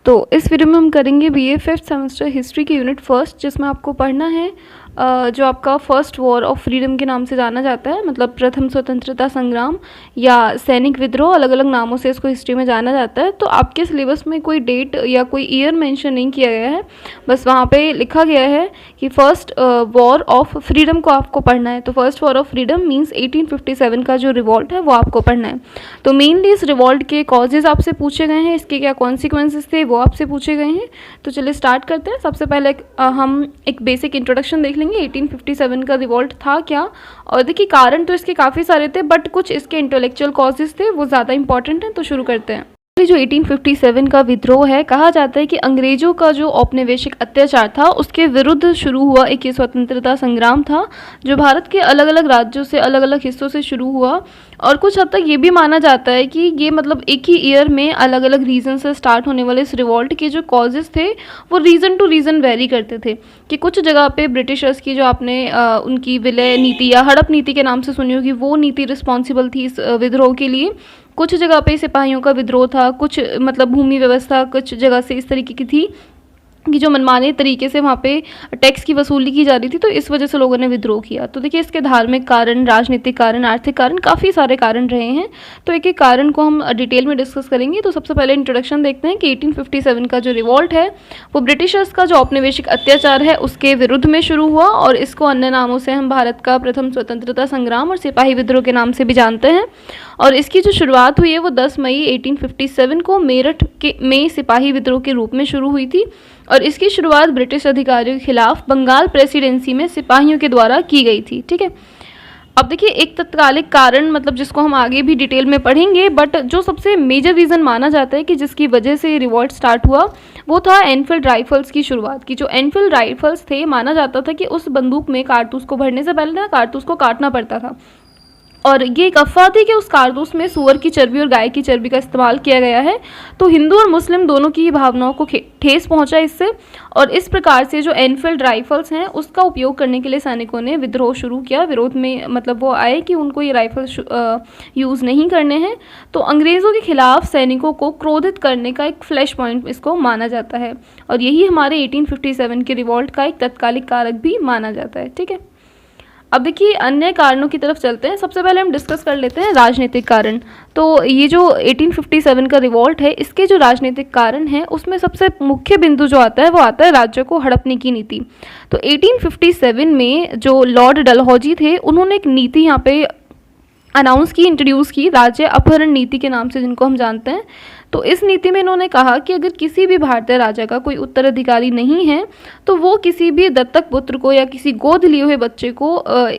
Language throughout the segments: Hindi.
तो इस वीडियो में हम करेंगे बीए फिफ्थ सेमेस्टर हिस्ट्री की यूनिट फर्स्ट, जिसमें आपको पढ़ना है जो आपका फर्स्ट वॉर ऑफ फ्रीडम के नाम से जाना जाता है, मतलब प्रथम स्वतंत्रता संग्राम या सैनिक विद्रोह, अलग अलग नामों से इसको हिस्ट्री में जाना जाता है। तो आपके सिलेबस में कोई डेट या कोई ईयर मेंशन नहीं किया गया है, बस वहाँ पे लिखा गया है कि फर्स्ट वॉर ऑफ फ्रीडम को आपको पढ़ना है। तो first war of freedom means 1857 का जो रिवॉल्ट है वो आपको पढ़ना है। तो मेनली इस रिवॉल्ट के कॉजेज आपसे पूछे गए हैं, इसके क्या कॉन्सिक्वेंसेस थे वो आपसे पूछे गए हैं। तो चलिए स्टार्ट करते हैं। सबसे पहले हम एक बेसिक इंट्रोडक्शन देख लेंगे 1857 का रिवॉल्ट था क्या। और देखिए कारण तो इसके काफ़ी सारे थे, बट कुछ इसके इंटेलेक्चुअल कॉजेज थे वो ज़्यादा इंपॉर्टेंट हैं। तो शुरू करते हैं। जो 1857 का विद्रोह है, कहा जाता है कि अंग्रेजों का जो औपनिवेशिक अत्याचार था उसके विरुद्ध शुरू हुआ एक ये स्वतंत्रता संग्राम था, जो भारत के अलग अलग राज्यों से, अलग अलग हिस्सों से शुरू हुआ। और कुछ हद तक ये भी माना जाता है कि ये मतलब एक ही ईयर में अलग अलग रीज़न से स्टार्ट होने वाले इस रिवॉल्ट के जो कॉजेज़ थे वो रीज़न टू रीज़न वेरी करते थे। कि कुछ जगह पे ब्रिटिशर्स की जो आपने उनकी विलय नीति या हड़प नीति के नाम से सुनी होगी, वो नीति रिस्पॉन्सिबल थी इस विद्रोह के लिए। कुछ जगह पे सिपाहियों का विद्रोह था, कुछ मतलब भूमि व्यवस्था कुछ जगह से इस तरीके की थी कि जो मनमाने तरीके से वहाँ पे टैक्स की वसूली की जा रही थी, तो इस वजह से लोगों ने विद्रोह किया। तो देखिए इसके धार्मिक कारण, राजनीतिक कारण, आर्थिक कारण, काफ़ी सारे कारण रहे हैं। तो एक एक कारण को हम डिटेल में डिस्कस करेंगे। तो सबसे पहले इंट्रोडक्शन देखते हैं कि 1857 का जो रिवॉल्ट है वो ब्रिटिशर्स का जो औपनिवेशिक अत्याचार है उसके विरुद्ध में शुरू हुआ, और इसको अन्य नामों से हम भारत का प्रथम स्वतंत्रता संग्राम और सिपाही विद्रोह के नाम से भी जानते हैं। और इसकी जो शुरुआत हुई है वो 10 मई 1857 को मेरठ में सिपाही विद्रोह के रूप में शुरू हुई थी। और इसकी शुरुआत ब्रिटिश अधिकारियों के खिलाफ बंगाल प्रेसिडेंसी में सिपाहियों के द्वारा की गई थी। ठीक है, अब देखिए एक तत्कालिक कारण, मतलब जिसको हम आगे भी डिटेल में पढ़ेंगे, बट जो सबसे मेजर रीज़न माना जाता है कि जिसकी वजह से रिवॉल्ट स्टार्ट हुआ वो था एनफील्ड राइफल्स की शुरुआत की। जो एनफील्ड राइफल्स थे, माना जाता था कि उस बंदूक में कारतूस को भरने से पहले ना कारतूस को काटना पड़ता था, और ये एक अफवाह थी कि उस कारतूस में सूअर की चर्बी और गाय की चर्बी का इस्तेमाल किया गया है। तो हिंदू और मुस्लिम दोनों की भावनाओं को ठेस पहुंचा इससे, और इस प्रकार से जो एनफील्ड राइफल्स हैं उसका उपयोग करने के लिए सैनिकों ने विद्रोह शुरू किया। विरोध में मतलब वो आए कि उनको ये राइफल्स यूज़ नहीं करने हैं। तो अंग्रेज़ों के खिलाफ सैनिकों को क्रोधित करने का एक फ्लैश पॉइंट इसको माना जाता है, और यही हमारे 1857 के रिवॉल्ट का एक तत्कालिक कारक भी माना जाता है। ठीक है, अब देखिए अन्य कारणों की तरफ चलते हैं। सबसे पहले हम डिस्कस कर लेते हैं राजनीतिक कारण। तो ये जो 1857 का रिवॉल्ट है, इसके जो राजनीतिक कारण हैं उसमें सबसे मुख्य बिंदु जो आता है वो आता है राज्यों को हड़पने की नीति। तो 1857 में जो लॉर्ड डलहौजी थे, उन्होंने एक नीति यहाँ पे अनाउंस की, इंट्रोड्यूस की, राज्य अपहरण नीति के नाम से जिनको हम जानते हैं। तो इस नीति में इन्होंने कहा कि अगर किसी भी भारतीय राजा का कोई उत्तराधिकारी नहीं है तो वो किसी भी दत्तक पुत्र को या किसी गोद लिए हुए बच्चे को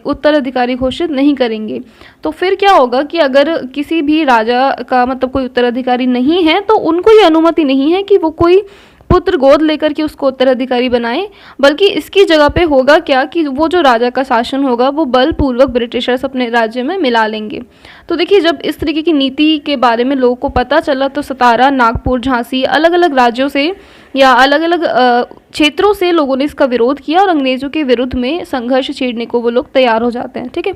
उत्तराधिकारी घोषित नहीं करेंगे। तो फिर क्या होगा कि अगर किसी भी राजा का मतलब कोई उत्तराधिकारी नहीं है तो उनको ये अनुमति नहीं है कि वो कोई पुत्र गोद लेकर के उसको उत्तराधिकारी बनाए, बल्कि इसकी जगह पे होगा क्या कि वो जो राजा का शासन होगा वो बलपूर्वक ब्रिटिशर्स अपने राज्य में मिला लेंगे। तो देखिए जब इस तरीके की नीति के बारे में लोगों को पता चला तो सतारा, नागपुर, झांसी, अलग अलग राज्यों से या अलग अलग क्षेत्रों से लोगों ने इसका विरोध किया, और अंग्रेज़ों के विरुद्ध में संघर्ष छेड़ने को वो लोग तैयार हो जाते हैं। ठीक है,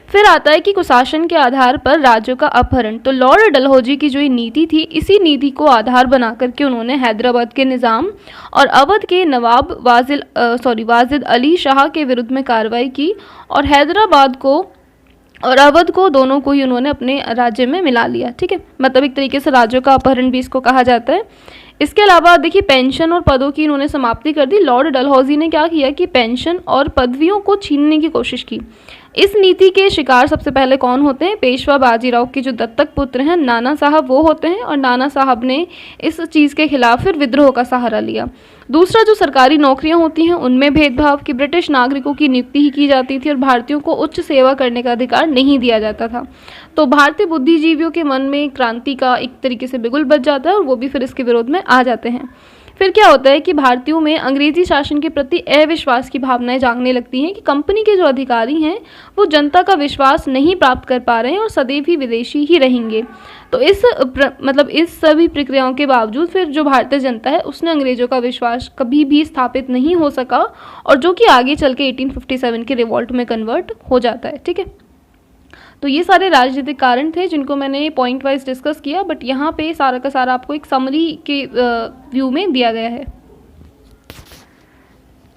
फिर आता है कि कुशासन के आधार पर राज्यों का अपहरण। तो लॉर्ड डलहौजी की जो ये नीति थी, इसी नीति को आधार बना करके उन्होंने हैदराबाद के निज़ाम और अवध के नवाब वाजिद अली शाह के विरुद्ध में कार्रवाई की, और हैदराबाद को और अवध को दोनों को ही उन्होंने अपने राज्य में मिला लिया। ठीक है, मतलब एक तरीके से राज्यों का अपहरण भी इसको कहा जाता है। इसके अलावा देखिए पेंशन और पदों की इन्होंने समाप्ति कर दी। लॉर्ड डलहौजी ने क्या किया कि पेंशन और पदवियों को छीनने की कोशिश की। इस नीति के शिकार सबसे पहले कौन होते हैं? पेशवा बाजीराव के जो दत्तक पुत्र हैं नाना साहब, वो होते हैं, और नाना साहब ने इस चीज़ के खिलाफ फिर विद्रोह का सहारा लिया। दूसरा, जो सरकारी नौकरियां होती हैं उनमें भेदभाव, कि ब्रिटिश नागरिकों की नियुक्ति ही की जाती थी और भारतीयों को उच्च सेवा करने का अधिकार नहीं दिया जाता था। तो भारतीय बुद्धिजीवियों के मन में क्रांति का एक तरीके से बिगुल बज जाता है, और वो भी फिर इसके विरोध में आ जाते हैं। फिर क्या होता है कि भारतीयों में अंग्रेजी शासन के प्रति अविश्वास की भावनाएं जागने लगती हैं, कि कंपनी के जो अधिकारी हैं वो जनता का विश्वास नहीं प्राप्त कर पा रहे हैं और सदैव ही विदेशी ही रहेंगे। तो इस सभी प्रक्रियाओं के बावजूद फिर जो भारतीय जनता है उसने अंग्रेजों का विश्वास कभी भी स्थापित नहीं हो सका, और जो कि आगे चल के 1857 के रिवॉल्ट में कन्वर्ट हो जाता है। ठीक है, तो ये सारे राजनीतिक कारण थे जिनको मैंने पॉइंट वाइज डिस्कस किया, बट यहाँ पे सारा का सारा आपको एक समरी के व्यू में दिया गया है।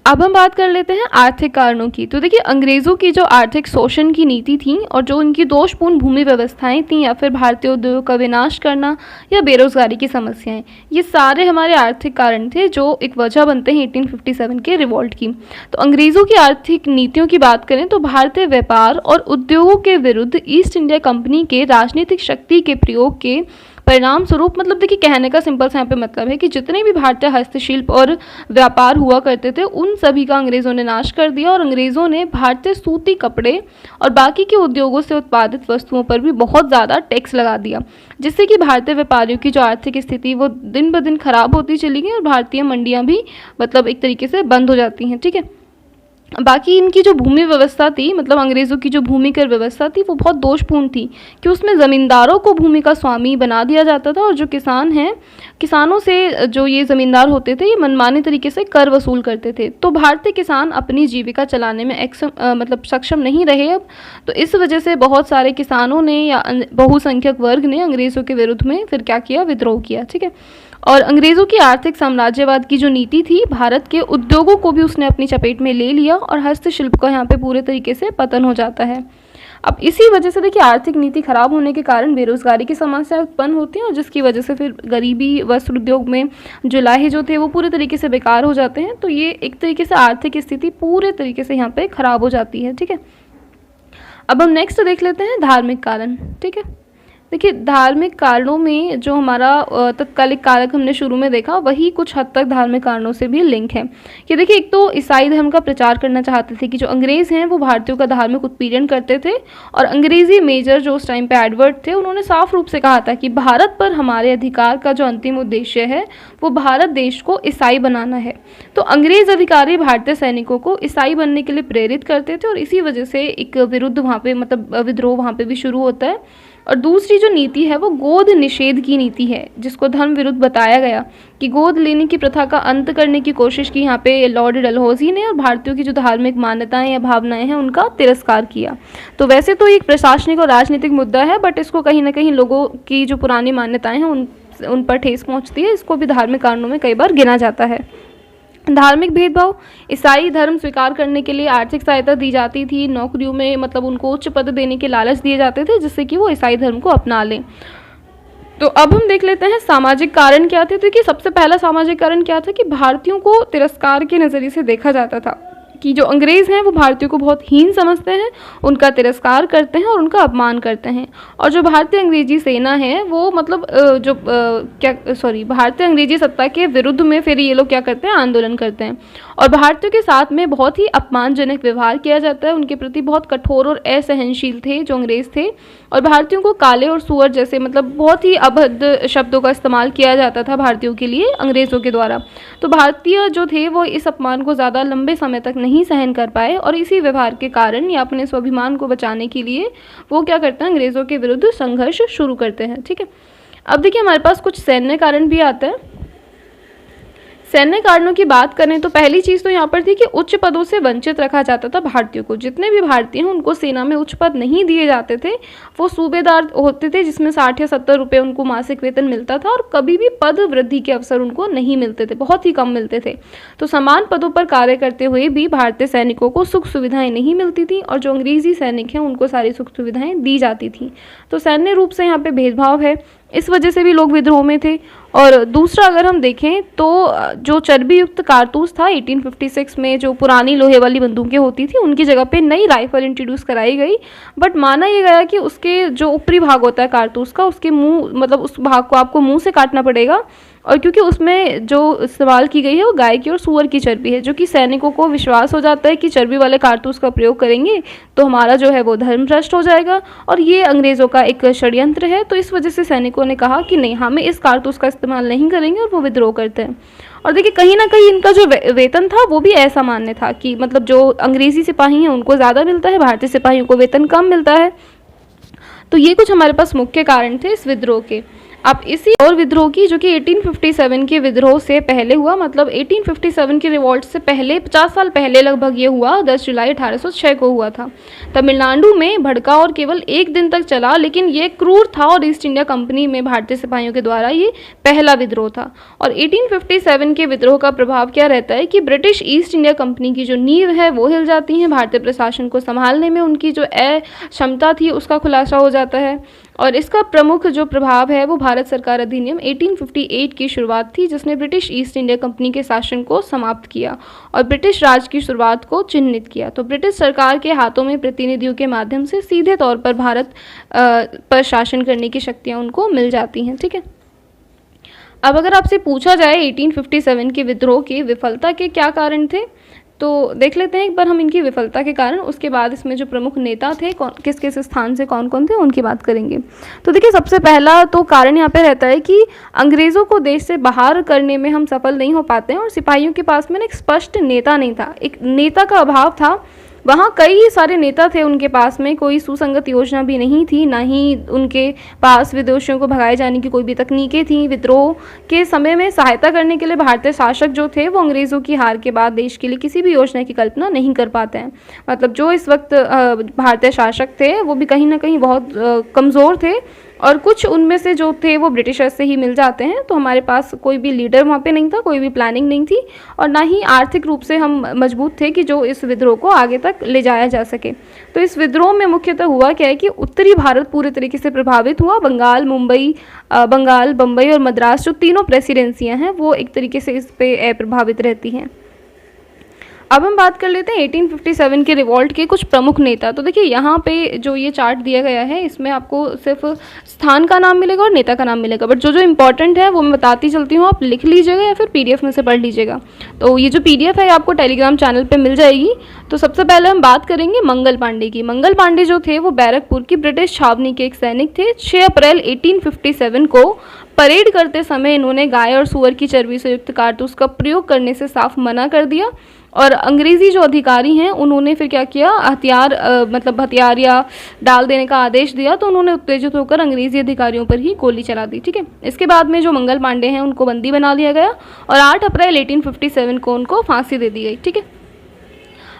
अब हम बात कर लेते हैं आर्थिक कारणों की। तो देखिए, अंग्रेज़ों की जो आर्थिक शोषण की नीति थी और जो उनकी दोषपूर्ण भूमि व्यवस्थाएं थीं या फिर भारतीय उद्योगों का विनाश करना या बेरोजगारी की समस्याएं, ये सारे हमारे आर्थिक कारण थे जो एक वजह बनते हैं 1857 के रिवॉल्ट की। तो अंग्रेज़ों की आर्थिक नीतियों की बात करें तो भारतीय व्यापार और उद्योगों के विरुद्ध ईस्ट इंडिया कंपनी के राजनीतिक शक्ति के प्रयोग के परिणाम स्वरूप, मतलब देखिए, कहने का सिंपल सा यहाँ पे मतलब है कि जितने भी भारतीय हस्तशिल्प और व्यापार हुआ करते थे उन सभी का अंग्रेज़ों ने नाश कर दिया, और अंग्रेज़ों ने भारतीय सूती कपड़े और बाकी के उद्योगों से उत्पादित वस्तुओं पर भी बहुत ज़्यादा टैक्स लगा दिया, जिससे कि भारतीय व्यापारियों की जो आर्थिक स्थिति वो दिन ब दिन खराब होती चली गई और भारतीय मंडियाँ भी मतलब एक तरीके से बंद हो जाती हैं। ठीक है, बाकी इनकी जो भूमि व्यवस्था थी, मतलब अंग्रेज़ों की जो भूमि कर व्यवस्था थी, वो बहुत दोषपूर्ण थी कि उसमें ज़मींदारों को भूमि का स्वामी बना दिया जाता था, और जो किसान हैं, किसानों से जो ये ज़मींदार होते थे, ये मनमाने तरीके से कर वसूल करते थे। तो भारतीय किसान अपनी जीविका चलाने में मतलब सक्षम नहीं रहे अब। तो इस वजह से बहुत सारे किसानों ने या बहुसंख्यक वर्ग ने अंग्रेज़ों के विरुद्ध में फिर क्या किया, विद्रोह किया। ठीक है, और अंग्रेज़ों की आर्थिक साम्राज्यवाद की जो नीति थी, भारत के उद्योगों को भी उसने अपनी चपेट में ले लिया और हस्तशिल्प का यहाँ पे पूरे तरीके से पतन हो जाता है। अब इसी वजह से देखिए, आर्थिक नीति खराब होने के कारण बेरोजगारी की समस्या उत्पन्न होती है, और जिसकी वजह से फिर गरीबी, वस्त्र उद्योग में जो लाहे जो थे वो पूरे तरीके से बेकार हो जाते हैं। तो ये एक तरीके से आर्थिक स्थिति पूरे तरीके से यहाँ पे खराब हो जाती है। ठीक है, अब हम नेक्स्ट देख लेते हैं धार्मिक कारण। ठीक है, देखिए, धार्मिक कारणों में जो हमारा तत्कालिक कारक हमने शुरू में देखा, वही कुछ हद तक धार्मिक कारणों से भी लिंक है। कि देखिए, एक तो ईसाई धर्म का प्रचार करना चाहते थे कि जो अंग्रेज़ हैं वो भारतीयों का धार्मिक उत्पीड़न करते थे, और अंग्रेज़ी मेजर जो उस टाइम पे एडवर्ड थे, उन्होंने साफ रूप से कहा था कि भारत पर हमारे अधिकार का जो अंतिम उद्देश्य है वो भारत देश को ईसाई बनाना है। तो अंग्रेज़ अधिकारी भारतीय सैनिकों को ईसाई बनने के लिए प्रेरित करते थे, और इसी वजह से एक विरुद्ध वहाँ पे मतलब विद्रोह वहाँ पे भी शुरू होता है। और दूसरी जो नीति है वो गोद निषेध की नीति है, जिसको धर्म विरुद्ध बताया गया कि गोद लेने की प्रथा का अंत करने की कोशिश की यहाँ पे लॉर्ड डलहौजी ने, और भारतीयों की जो धार्मिक मान्यताएं या भावनाएं हैं उनका तिरस्कार किया। तो वैसे तो एक प्रशासनिक और राजनीतिक मुद्दा है, बट इसको कहीं ना कहीं लोगों की जो पुरानी मान्यताएं हैं उन पर ठेस पहुँचती है। इसको भी धार्मिक कारणों में कई बार गिना जाता है। धार्मिक भेदभाव, ईसाई धर्म स्वीकार करने के लिए आर्थिक सहायता दी जाती थी, नौकरियों में मतलब उनको उच्च पद देने के लालच दिए जाते थे जिससे कि वो ईसाई धर्म को अपना लें। तो अब हम देख लेते हैं सामाजिक कारण क्या थे। तो कि सबसे पहला सामाजिक कारण क्या था कि भारतीयों को तिरस्कार के नज़रिए से देखा जाता था, कि जो अंग्रेज़ हैं वो भारतीयों को बहुत हीन समझते हैं, उनका तिरस्कार करते हैं और उनका अपमान करते हैं। और जो भारतीय अंग्रेजी सेना है वो मतलब भारतीय अंग्रेजी सत्ता के विरुद्ध में फिर ये लोग क्या करते हैं, आंदोलन करते हैं, और भारतीयों के साथ में बहुत ही अपमानजनक व्यवहार किया जाता है। उनके प्रति बहुत कठोर और असहनशील थे जो अंग्रेज़ थे, और भारतीयों को काले और सुअर जैसे मतलब बहुत ही अभद्र शब्दों का इस्तेमाल किया जाता था भारतीयों के लिए अंग्रेज़ों के द्वारा। तो भारतीय जो थे वो इस अपमान को ज़्यादा लंबे समय तक नहीं सहन कर पाए, और इसी व्यवहार के कारण या अपने स्वाभिमान को बचाने के लिए वो क्या करते हैं, अंग्रेज़ों के विरुद्ध संघर्ष शुरू करते हैं। ठीक है, अब देखिए, हमारे पास कुछ सैन्य कारण भी आता है। सैन्य कारणों की बात करें तो पहली चीज़ तो यहाँ पर थी कि उच्च पदों से वंचित रखा जाता था भारतीयों को। जितने भी भारतीय हैं उनको सेना में उच्च पद नहीं दिए जाते थे। वो सूबेदार होते थे जिसमें 60 या 70 रुपये उनको मासिक वेतन मिलता था, और कभी भी पद वृद्धि के अवसर उनको नहीं मिलते थे, बहुत ही कम मिलते थे। तो समान पदों पर कार्य करते हुए भी भारतीय सैनिकों को सुख सुविधाएं नहीं मिलती थी, और जो अंग्रेजी सैनिक हैं उनको सारी सुख सुविधाएं दी जाती थी। तो सैन्य रूप से यहाँ पे भेदभाव है, इस वजह से भी लोग विद्रोह में थे। और दूसरा अगर हम देखें तो जो चर्बी युक्त कारतूस था 1856 में, जो पुरानी लोहे वाली बंदूकें होती थी उनकी जगह पे नई राइफल इंट्रोड्यूस कराई गई, बट माना ये गया कि उसके जो ऊपरी भाग होता है कारतूस का, उसके मुंह मतलब उस भाग को आपको मुंह से काटना पड़ेगा, और क्योंकि उसमें जो इस्तेमाल की गई है वो गाय की और सूअर की चर्बी है, जो कि सैनिकों को विश्वास हो जाता है कि चर्बी वाले कारतूस का प्रयोग करेंगे तो हमारा जो है वो धर्म भ्रष्ट हो जाएगा, और ये अंग्रेज़ों का एक षड्यंत्र है। तो इस वजह से सैनिकों ने कहा कि नहीं, हमें इस कारतूस का इस्तेमाल नहीं करेंगे, और वो विद्रोह करते हैं। और देखिए, कहीं ना कहीं इनका जो वेतन था वो भी असामान्य था कि मतलब जो अंग्रेज़ी सिपाही हैं उनको ज़्यादा मिलता है, भारतीय सिपाहियों को वेतन कम मिलता है। तो ये कुछ हमारे पास मुख्य कारण थे इस विद्रोह के। अब इसी और विद्रोह की, जो कि 1857 के विद्रोह से पहले हुआ, मतलब 1857 के रिवॉल्ट से पहले 50 साल पहले लगभग ये हुआ, 10 जुलाई 1806 को हुआ था। तमिलनाडु में भड़का और केवल एक दिन तक चला, लेकिन ये क्रूर था और ईस्ट इंडिया कंपनी में भारतीय सिपाहियों के द्वारा ये पहला विद्रोह था। और 1857 के विद्रोह का प्रभाव क्या रहता है कि ब्रिटिश ईस्ट इंडिया कंपनी की जो नींव है वो हिल जाती है, भारतीय प्रशासन को संभालने में उनकी जो अक्षमता थी उसका खुलासा हो जाता है। और इसका प्रमुख जो प्रभाव है वो भारत सरकार अधिनियम 1858 की शुरुआत थी, जिसने ब्रिटिश ईस्ट इंडिया कंपनी के शासन को समाप्त किया और ब्रिटिश राज की शुरुआत को चिन्हित किया। तो ब्रिटिश सरकार के हाथों में प्रतिनिधियों के माध्यम से सीधे तौर पर भारत पर शासन करने की शक्तियाँ उनको मिल जाती हैं। ठीक है, अब अगर आपसे पूछा जाए 1857 के विद्रोह की विफलता के क्या कारण थे, तो देख लेते हैं एक बार हम इनकी विफलता के कारण, उसके बाद इसमें जो प्रमुख नेता थे किस किस स्थान से कौन कौन थे उनकी बात करेंगे। तो देखिए, सबसे पहला तो कारण यहाँ पे रहता है कि अंग्रेज़ों को देश से बाहर करने में हम सफल नहीं हो पाते हैं और सिपाहियों के पास में ना एक स्पष्ट नेता नहीं था, एक नेता का अभाव था। वहाँ कई सारे नेता थे, उनके पास में कोई सुसंगत योजना भी नहीं थी, ना ही उनके पास विदेशियों को भगाए जाने की कोई भी तकनीकें थीं। विद्रोह के समय में सहायता करने के लिए भारतीय शासक जो थे वो अंग्रेज़ों की हार के बाद देश के लिए किसी भी योजना की कल्पना नहीं कर पाते हैं। मतलब जो इस वक्त भारतीय शासक थे वो भी कहीं ना कहीं बहुत कमज़ोर थे और कुछ उनमें से जो थे वो ब्रिटिशर्स से ही मिल जाते हैं। तो हमारे पास कोई भी लीडर वहाँ पे नहीं था, कोई भी प्लानिंग नहीं थी और ना ही आर्थिक रूप से हम मजबूत थे कि जो इस विद्रोह को आगे तक ले जाया जा सके। तो इस विद्रोह में मुख्यतः हुआ क्या है कि उत्तरी भारत पूरे तरीके से प्रभावित हुआ। बंगाल, बम्बई और मद्रास जो तीनों प्रेसिडेंसियाँ हैं वो एक तरीके से इस पे प्रभावित रहती हैं। अब हम बात कर लेते हैं 1857 के रिवॉल्ट के कुछ प्रमुख नेता। तो देखिए, यहाँ पे जो ये चार्ट दिया गया है इसमें आपको सिर्फ स्थान का नाम मिलेगा और नेता का नाम मिलेगा, बट जो जो इम्पोर्टेंट है वो मैं बताती चलती हूँ, आप लिख लीजिएगा या फिर पीडीएफ में से पढ़ लीजिएगा। तो ये जो पीडीएफ है आपको टेलीग्राम चैनल पर मिल जाएगी। तो सबसे पहले हम बात करेंगे मंगल पांडे की। मंगल पांडे जो थे वो बैरकपुर की ब्रिटिश छावनी के एक सैनिक थे। 6 अप्रैल 1857 को परेड करते समय इन्होंने गाय और सूअर की चर्बी से युक्त कारतूस का प्रयोग करने से साफ मना कर दिया और अंग्रेज़ी जो अधिकारी हैं उन्होंने फिर क्या किया, हथियार या डाल देने का आदेश दिया। तो उन्होंने उत्तेजित होकर अंग्रेज़ी अधिकारियों पर ही गोली चला दी। ठीक है, इसके बाद में जो मंगल पांडे हैं उनको बंदी बना लिया गया और 8 अप्रैल 1857 को उनको फांसी दे दी गई। ठीक है,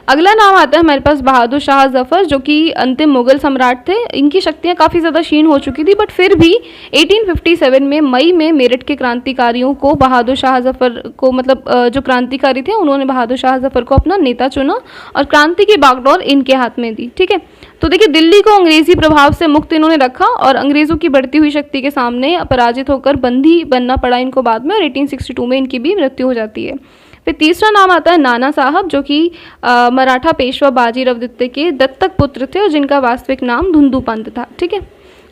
अगला नाम आता है हमारे पास बहादुर शाह जफ़र, जो कि अंतिम मुगल सम्राट थे। इनकी शक्तियाँ काफ़ी ज़्यादा क्षीण हो चुकी थी, बट फिर भी 1857 में मई में मेरठ के क्रांतिकारियों को बहादुर शाह जफ़र को जो क्रांतिकारी थे उन्होंने बहादुर शाह जफ़र को अपना नेता चुना और क्रांति की बागडोर इनके हाथ में दी। ठीक है, तो देखिए, दिल्ली को अंग्रेज़ी प्रभाव से मुक्त इन्होंने रखा और अंग्रेज़ों की बढ़ती हुई शक्ति के सामने पराजित होकर बंदी बनना पड़ा इनको बाद में, और 1862 में इनकी भी मृत्यु हो जाती है। फिर तीसरा नाम आता है नाना साहब, जो कि मराठा पेशवा बाजीराव द्वितीय के दत्तक पुत्र थे और जिनका वास्तविक नाम धुंधु पंत था। ठीक है,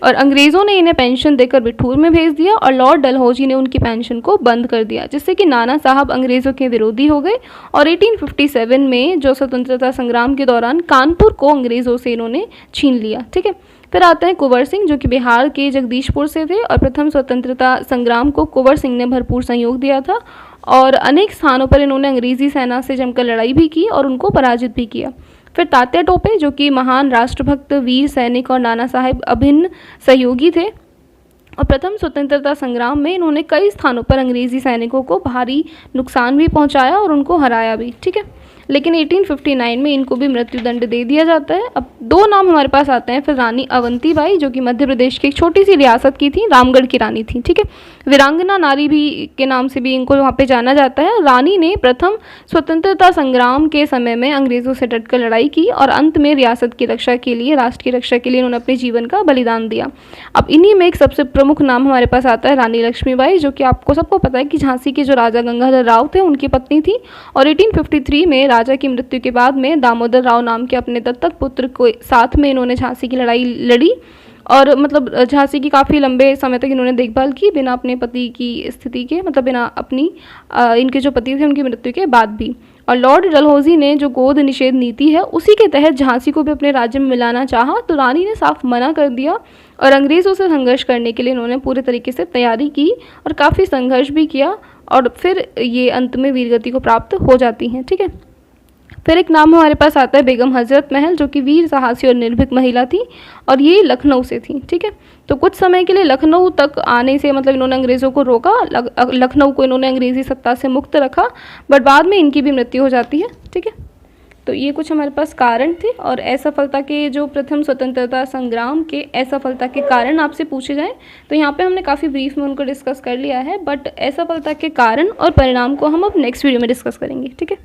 और अंग्रेज़ों ने इन्हें पेंशन देकर बिठूर में भेज दिया और लॉर्ड डलहौजी ने उनकी पेंशन को बंद कर दिया, जिससे कि नाना साहब अंग्रेज़ों के विरोधी हो गए और 1857 में जो स्वतंत्रता संग्राम के दौरान कानपुर को अंग्रेज़ों से इन्होंने छीन लिया। ठीक है, फिर आते हैं कुंवर सिंह, जो कि बिहार के जगदीशपुर से थे और प्रथम स्वतंत्रता संग्राम को कुंवर सिंह ने भरपूर सहयोग दिया था और अनेक स्थानों पर इन्होंने अंग्रेज़ी सेना से जमकर लड़ाई भी की और उनको पराजित भी किया। फिर तात्या टोपे, जो कि महान राष्ट्रभक्त, वीर सैनिक और नाना साहेब अभिन्न सहयोगी थे और प्रथम स्वतंत्रता संग्राम में इन्होंने कई स्थानों पर अंग्रेज़ी सैनिकों को भारी नुकसान भी पहुंचाया और उनको हराया भी। ठीक है, लेकिन 1859 में इनको भी मृत्युदंड दे दिया जाता है। अब दो नाम हमारे पास आते हैं फिर रानी अवंतीबाई, जो कि मध्य प्रदेश की एक छोटी सी रियासत की थी, रामगढ़ की रानी थी। ठीक है, वीरांगना नारी भी के नाम से भी इनको वहाँ पे जाना जाता है। रानी ने प्रथम स्वतंत्रता संग्राम के समय में अंग्रेज़ों से डटकर लड़ाई की और अंत में रियासत की रक्षा के लिए, राष्ट्र की रक्षा के लिए उन्होंने अपने जीवन का बलिदान दिया। अब इन्हीं में एक सबसे प्रमुख नाम हमारे पास आता है रानी लक्ष्मीबाई, जो कि आपको सबको पता है कि झांसी के जो राजा गंगाधर राव थे उनकी पत्नी थी और 1853 में राजा की मृत्यु के बाद में दामोदर राव नाम के अपने दत्तक पुत्र को साथ में इन्होंने झांसी की लड़ाई लड़ी और झांसी की काफ़ी लंबे समय तक इन्होंने देखभाल की बिना अपने पति की स्थिति के, बिना अपनी इनके जो पति थे उनकी मृत्यु के बाद भी। और लॉर्ड डलहौजी ने जो गोद निषेध नीति है उसी के तहत झांसी को भी अपने राज्य में मिलाना चाहा, तो रानी ने साफ मना कर दिया और अंग्रेज़ों से संघर्ष करने के लिए इन्होंने पूरे तरीके से तैयारी की और काफ़ी संघर्ष भी किया और फिर ये अंत में वीरगति को प्राप्त हो जाती हैं। ठीक है, फिर एक नाम हमारे पास आता है बेगम हज़रत महल, जो कि वीर साहसी और निर्भीक महिला थी और ये लखनऊ से थी। ठीक है, तो कुछ समय के लिए लखनऊ तक आने से मतलब इन्होंने अंग्रेज़ों को रोका, लखनऊ को इन्होंने अंग्रेज़ी सत्ता से मुक्त रखा, बट बाद में इनकी भी मृत्यु हो जाती है। ठीक है, तो ये कुछ हमारे पास कारण थे। और असफलता के जो प्रथम स्वतंत्रता संग्राम के असफलता के कारण आपसे पूछे जाएं तो यहाँ पे हमने काफ़ी ब्रीफ में उनको डिस्कस कर लिया है, बट असफलता के कारण और परिणाम को हम अब नेक्स्ट वीडियो में डिस्कस करेंगे। ठीक है।